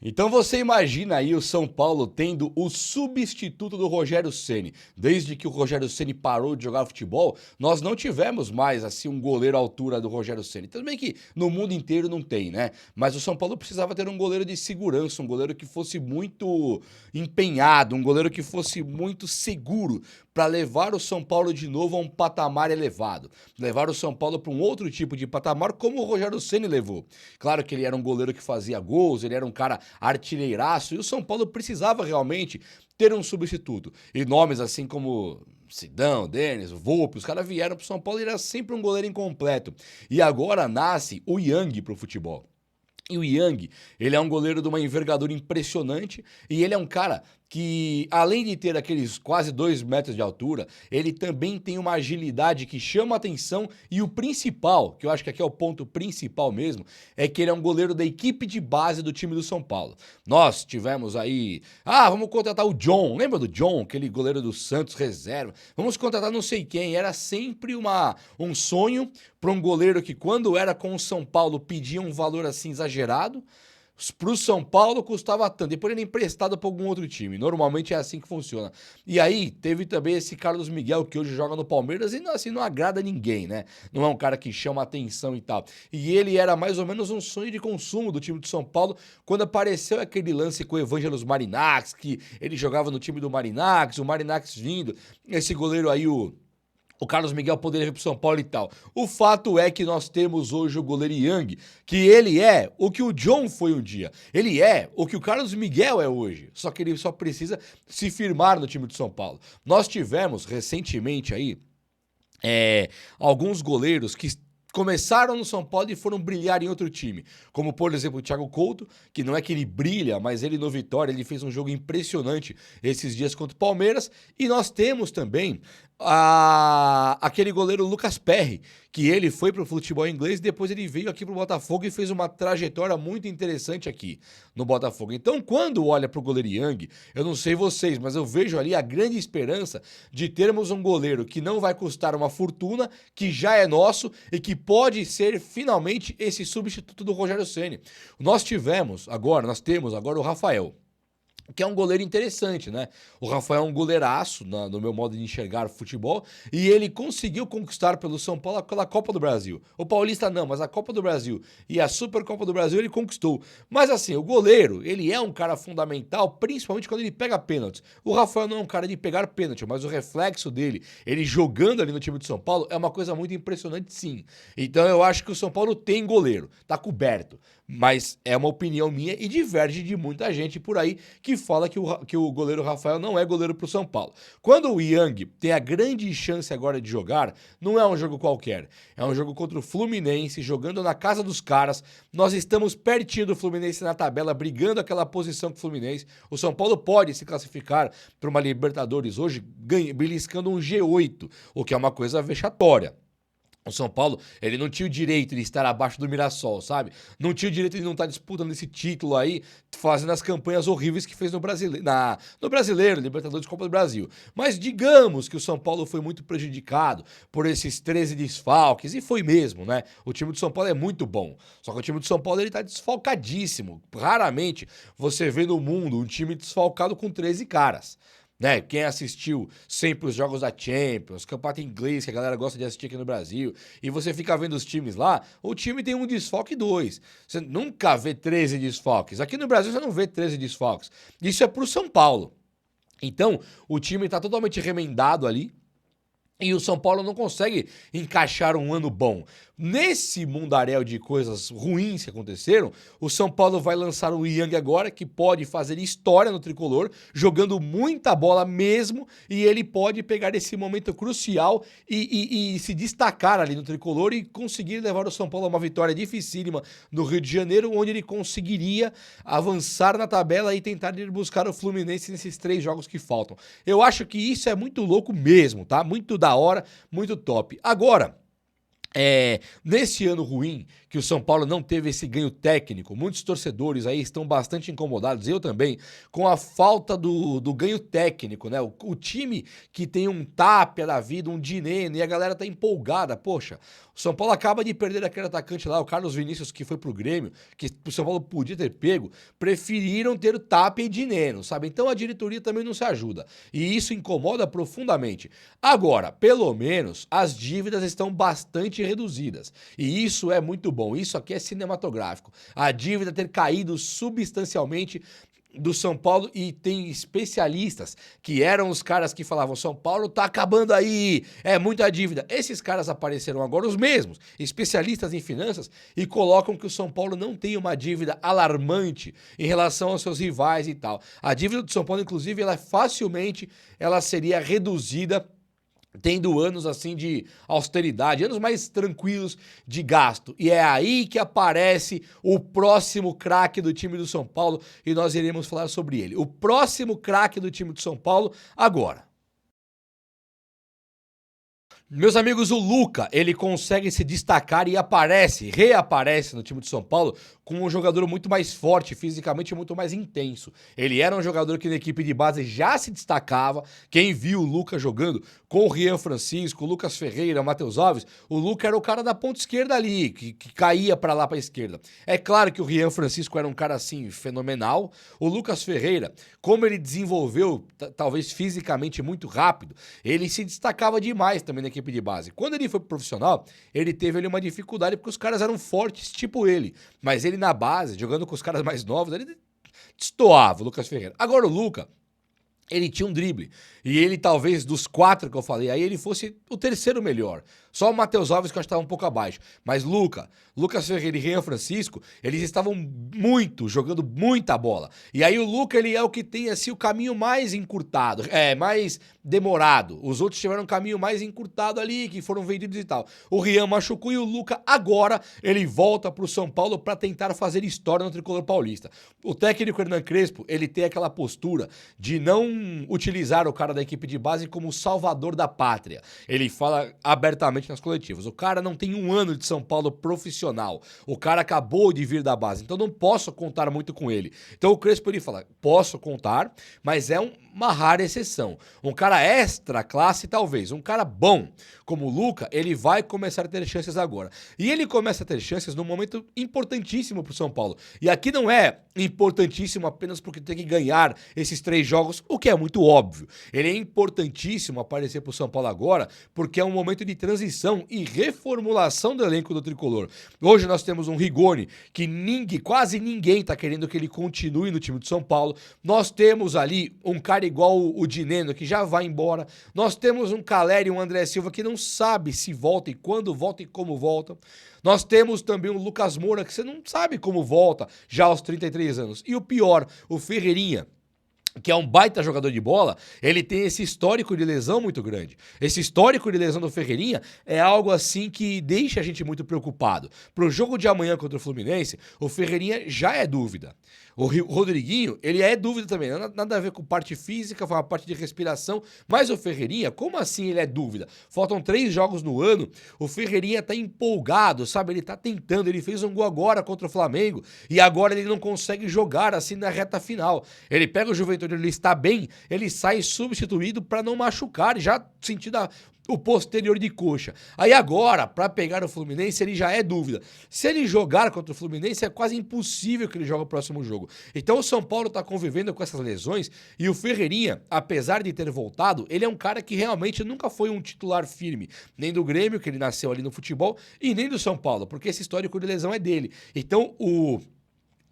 Então você imagina aí o São Paulo tendo o substituto do Rogério Ceni. Desde que o Rogério Ceni parou de jogar futebol, nós não tivemos mais assim um goleiro à altura do Rogério Ceni. Tudo bem que no mundo inteiro não tem, né? Mas o São Paulo precisava ter um goleiro de segurança, um goleiro que fosse muito empenhado, um goleiro que fosse muito seguro para levar o São Paulo de novo a um patamar elevado, levar o São Paulo para um outro tipo de patamar como o Rogério Ceni levou. Claro que ele era um goleiro que fazia gols, ele era um cara artilheiraço, e o São Paulo precisava realmente ter um substituto. E nomes assim como Sidão, Denis, Volpe, os caras vieram pro São Paulo e era sempre um goleiro incompleto. E agora nasce o Yang pro futebol. E o Yang, ele é um goleiro de uma envergadura impressionante e ele é um cara que, além de ter aqueles quase 2 metros de altura, ele também tem uma agilidade que chama atenção e o principal, que eu acho que aqui é o ponto principal mesmo, é que ele é um goleiro da equipe de base do time do São Paulo. Nós tivemos aí, vamos contratar o John, lembra do John, aquele goleiro do Santos reserva? Vamos contratar não sei quem, era sempre um sonho para um goleiro que quando era com o São Paulo pedia um valor assim exagerado, para o São Paulo custava tanto, depois ele é emprestado para algum outro time, normalmente é assim que funciona. E aí teve também esse Carlos Miguel que hoje joga no Palmeiras e assim não agrada ninguém, né? Não é um cara que chama atenção e tal. E ele era mais ou menos um sonho de consumo do time do São Paulo quando apareceu aquele lance com o Evangelos Marinax, que ele jogava no time do Marinax, o Marinax vindo, esse goleiro aí, o Carlos Miguel poderia vir pro São Paulo e tal. O fato é que nós temos hoje o goleiro Yang, que ele é o que o John foi um dia. Ele é o que o Carlos Miguel é hoje. Só que ele só precisa se firmar no time de São Paulo. Nós tivemos recentemente aí alguns goleiros que começaram no São Paulo e foram brilhar em outro time, como por exemplo o Thiago Couto, que não é que ele brilha, mas ele no Vitória, ele fez um jogo impressionante esses dias contra o Palmeiras, e nós temos também aquele goleiro Lucas Perry, que ele foi pro futebol inglês e depois ele veio aqui pro Botafogo e fez uma trajetória muito interessante aqui no Botafogo. Então, quando olha pro goleiro Yang, eu não sei vocês, mas eu vejo ali a grande esperança de termos um goleiro que não vai custar uma fortuna, que já é nosso e que pode ser finalmente esse substituto do Rogério Ceni. Nós temos agora o Rafael, que é um goleiro interessante, né? O Rafael é um goleiraço, no meu modo de enxergar futebol, e ele conseguiu conquistar pelo São Paulo aquela Copa do Brasil. O Paulista não, mas a Copa do Brasil e a Supercopa do Brasil ele conquistou. Mas assim, o goleiro, ele é um cara fundamental, principalmente quando ele pega pênaltis. O Rafael não é um cara de pegar pênalti, mas o reflexo dele, ele jogando ali no time de São Paulo, é uma coisa muito impressionante sim. Então eu acho que o São Paulo tem goleiro, tá coberto. Mas é uma opinião minha e diverge de muita gente por aí que fala que o goleiro Rafael não é goleiro pro São Paulo. Quando o Yang tem a grande chance agora de jogar, não é um jogo qualquer. É um jogo contra o Fluminense, jogando na casa dos caras. Nós estamos pertinho do Fluminense na tabela, brigando aquela posição com o Fluminense. O São Paulo pode se classificar para uma Libertadores hoje, beliscando um G8, o que é uma coisa vexatória. O São Paulo, ele não tinha o direito de estar abaixo do Mirassol, sabe? Não tinha o direito de não estar disputando esse título aí, fazendo as campanhas horríveis que fez no Brasileiro, Libertadores, Copa do Brasil. Mas digamos que o São Paulo foi muito prejudicado por esses 13 desfalques, e foi mesmo, né? O time do São Paulo é muito bom, só que o time do São Paulo ele tá desfalcadíssimo. Raramente você vê no mundo um time desfalcado com 13 caras. Né? Quem assistiu sempre os jogos da Champions, campeonato inglês que a galera gosta de assistir aqui no Brasil, e você fica vendo os times lá, o time tem um desfalque e 2. Você nunca vê 13 desfalques. Aqui no Brasil você não vê 13 desfalques. Isso é pro São Paulo. Então, o time tá totalmente remendado ali. E o São Paulo não consegue encaixar um ano bom. Nesse mundaréu de coisas ruins que aconteceram, o São Paulo vai lançar o Yang agora, que pode fazer história no tricolor, jogando muita bola mesmo, e ele pode pegar esse momento crucial e se destacar ali no tricolor e conseguir levar o São Paulo a uma vitória dificílima no Rio de Janeiro, onde ele conseguiria avançar na tabela e tentar ir buscar o Fluminense nesses 3 jogos que faltam. Eu acho que isso é muito louco mesmo, tá? Muito da hora, muito top. Agora, Nesse ano ruim, que o São Paulo não teve esse ganho técnico, muitos torcedores aí estão bastante incomodados, eu também, com a falta do ganho técnico, né? O time que tem um Tapia da vida, um Dineno, e a galera tá empolgada. Poxa, o São Paulo acaba de perder aquele atacante lá, o Carlos Vinícius, que foi pro Grêmio, que o São Paulo podia ter pego, preferiram ter o Tapia e Dineno, sabe? Então a diretoria também não se ajuda, e isso incomoda profundamente. Agora, pelo menos, as dívidas estão bastante reduzidas. E isso é muito bom. Isso aqui é cinematográfico. A dívida ter caído substancialmente do São Paulo, e tem especialistas que eram os caras que falavam: São Paulo tá acabando aí, é muita dívida. Esses caras apareceram agora, os mesmos, especialistas em finanças, e colocam que o São Paulo não tem uma dívida alarmante em relação aos seus rivais e tal. A dívida do São Paulo, inclusive, ela seria reduzida tendo anos assim de austeridade, anos mais tranquilos de gasto. E é aí que aparece o próximo craque do time do São Paulo, e nós iremos falar sobre ele. O próximo craque do time do São Paulo agora. Meus amigos, o Luca, ele consegue se destacar e reaparece no time de São Paulo como um jogador muito mais forte, fisicamente muito mais intenso. Ele era um jogador que na equipe de base já se destacava. Quem viu o Luca jogando com o Rian Francisco, o Lucas Ferreira, o Matheus Alves, o Luca era o cara da ponta esquerda ali, que caía pra lá pra esquerda. É claro que o Rian Francisco era um cara assim fenomenal. O Lucas Ferreira, como ele desenvolveu talvez fisicamente muito rápido, ele se destacava demais também na equipe de base. Quando ele foi pro profissional, ele teve ali uma dificuldade porque os caras eram fortes tipo ele, mas ele na base, jogando com os caras mais novos, ele destoava, o Lucas Ferreira. Agora o Luca, ele tinha um drible, e ele talvez dos 4 que eu falei aí, ele fosse o terceiro melhor. Só o Matheus Alves que eu acho que estava um pouco abaixo. Mas Lucas Ferreira e Rian Francisco, eles estavam jogando muita bola. E aí o Luca, ele é o que tem assim o caminho mais encurtado, mais demorado. Os outros tiveram um caminho mais encurtado ali, que foram vendidos e tal. O Rian machucou, e o Luca agora, ele volta pro São Paulo para tentar fazer história no tricolor paulista. O técnico Hernan Crespo, ele tem aquela postura de não utilizar o cara da equipe de base como o salvador da pátria. Ele fala abertamente nas coletivas: o cara não tem um ano de São Paulo profissional, o cara acabou de vir da base, então não posso contar muito com ele. Então o Crespo, ele fala: posso contar, mas é uma rara exceção. Um cara extra classe, talvez, um cara bom como o Luca, ele vai começar a ter chances agora. E ele começa a ter chances num momento importantíssimo pro São Paulo. E aqui não é importantíssimo apenas porque tem que ganhar esses 3 jogos, o que é muito óbvio. Ele é importantíssimo aparecer pro São Paulo agora porque é um momento de transição e reformulação do elenco do tricolor. Hoje nós temos um Rigoni que quase ninguém tá querendo que ele continue no time do São Paulo. Nós temos ali um cara igual o Dineno, que já vai embora. Nós temos um Caleri e um André Silva que não sabe se volta e quando volta e como volta. Nós temos também o Lucas Moura, que você não sabe como volta já aos 33 anos. E o pior, o Ferreirinha, que é um baita jogador de bola, ele tem esse histórico de lesão muito grande. Esse histórico de lesão do Ferreirinha é algo assim que deixa a gente muito preocupado. Pro jogo de amanhã contra o Fluminense, o Ferreirinha já é dúvida. O Rodriguinho, ele é dúvida também, nada a ver com parte física, foi uma parte de respiração, mas o Ferreirinha, como assim ele é dúvida? Faltam 3 jogos no ano, o Ferreirinha tá empolgado, sabe? Ele tá tentando, ele fez um gol agora contra o Flamengo, e agora ele não consegue jogar assim na reta final. Ele pega o Juventude, ele está bem, ele sai substituído para não machucar, já sentindo o posterior de coxa. Aí agora, para pegar o Fluminense, ele já é dúvida. Se ele jogar contra o Fluminense, é quase impossível que ele jogue o próximo jogo. Então o São Paulo tá convivendo com essas lesões, e o Ferreirinha, apesar de ter voltado, ele é um cara que realmente nunca foi um titular firme, nem do Grêmio, que ele nasceu ali no futebol, e nem do São Paulo, porque esse histórico de lesão é dele. Então o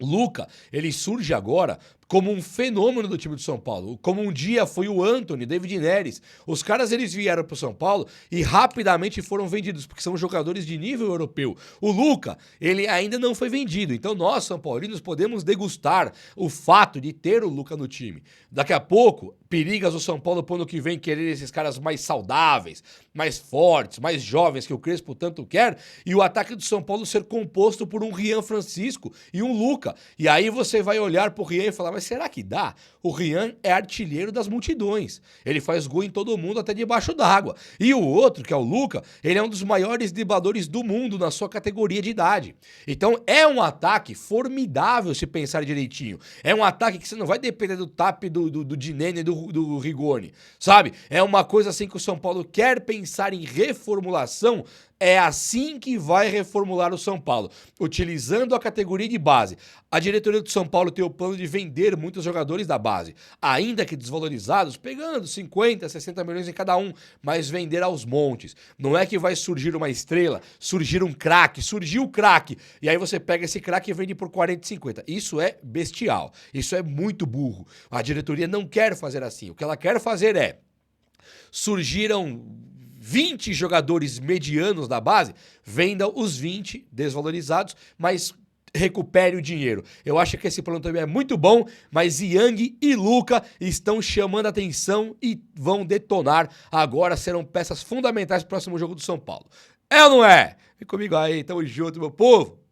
Luca, ele surge agora como um fenômeno do time do São Paulo, como um dia foi o Antony, David Neres. Os caras, eles vieram pro São Paulo e rapidamente foram vendidos, porque são jogadores de nível europeu. O Luca, ele ainda não foi vendido, então nós, São Paulinos, podemos degustar o fato de ter o Luca no time. Daqui a pouco, perigas o São Paulo pro ano que vem querer esses caras mais saudáveis, mais fortes, mais jovens, que o Crespo tanto quer, e o ataque do São Paulo ser composto por um Rian Francisco e um Luca. E aí você vai olhar pro Rian e falar: mas será que dá? O Rian é artilheiro das multidões. Ele faz gol em todo mundo, até debaixo d'água. E o outro, que é o Luca, ele é um dos maiores dribladores do mundo na sua categoria de idade. Então é um ataque formidável se pensar direitinho. É um ataque que você não vai depender do tap do Dinenno e do Rigoni, sabe? É uma coisa assim que o São Paulo quer pensar em reformulação. É assim que vai reformular o São Paulo, utilizando a categoria de base. A diretoria do São Paulo tem o plano de vender muitos jogadores da base, ainda que desvalorizados, pegando 50, 60 milhões em cada um, mas vender aos montes. Não é que vai surgir uma estrela, surgir um craque, surgiu o craque, e aí você pega esse craque e vende por 40, 50. Isso é bestial, isso é muito burro. A diretoria não quer fazer assim. O que ela quer fazer é, surgiram 20 jogadores medianos da base, venda os 20 desvalorizados, mas recupere o dinheiro. Eu acho que esse plano também é muito bom, mas Yang e Luca estão chamando a atenção e vão detonar. Agora serão peças fundamentais para o próximo jogo do São Paulo. É ou não é? Vem comigo aí, tamo junto, meu povo!